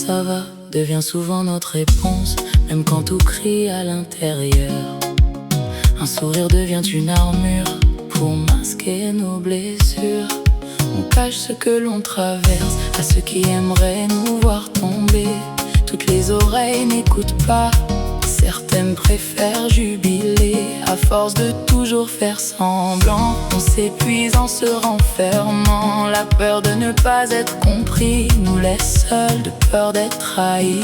ça va devient souvent notre réponse, même quand tout crie à l'intérieur. Un sourire devient une armure pour masquer nos blessures. On cache ce que l'on traverse à ceux qui aimeraient nous voir tomber. Toutes les oreilles n'écoutent pas, certaines préfèrent jubiler. À force de toujours faire semblant, on s'épuise en se renfermant. La peur de ne pas être compris nous laisse seuls, de peur d'être trahis.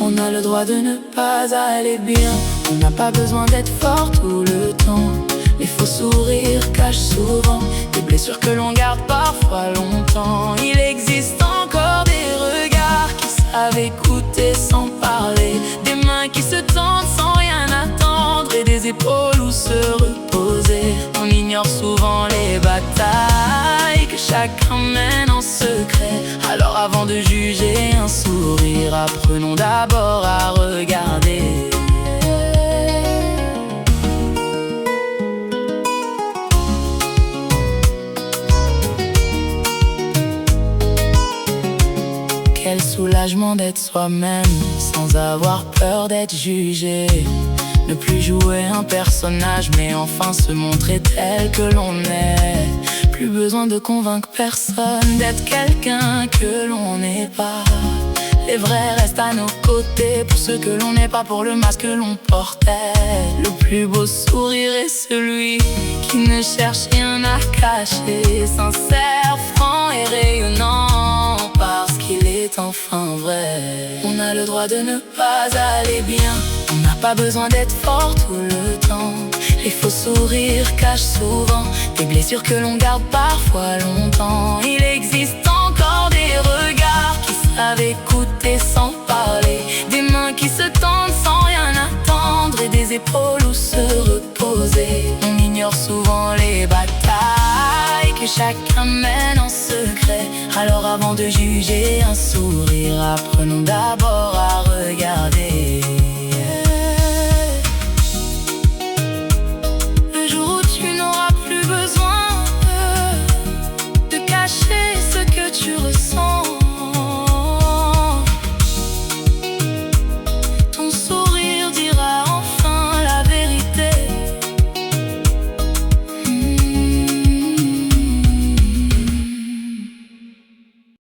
On a le droit de ne pas aller bien, on n'a pas besoin d'être fort tout le temps. Les faux sourires cachent souvent des blessures que l'on garde parfois longtemps. Il existe encore des regards qui savent écouter sans parler, des mains qui se tendent sans rien attendre et des épaules où se reposer. On ignore souvent les batailles que chacun mène en secret. Alors avant de juger un sourire, apprenons d'abord à regarder. Quel soulagement d'être soi-même sans avoir peur d'être jugé. Ne plus jouer un personnage mais enfin se montrer tel que l'on est. Plus besoin de convaincre personne d'être quelqu'un que l'on n'est pas. Les vrais restent à nos côtés pour ceux que l'on n'est pas, pour le masque que l'on portait. Le plus beau sourire est celui qui ne cherche rien à cacher. Sincère, franc et rayonnant parce qu'il est enfin vrai. On a le droit de ne pas aller bien, on n'a pas besoin d'être fort tout le temps. Les faux sourires cachent souvent des blessures que l'on garde parfois longtemps. Il existe encore des regards qui savent écouter sans parler, des mains qui se tendent sans rien attendre et des épaules où se reposer. On ignore souvent les batailles que chacun mène en secret. Alors avant de juger un sourire, apprenons d'abord à regarder.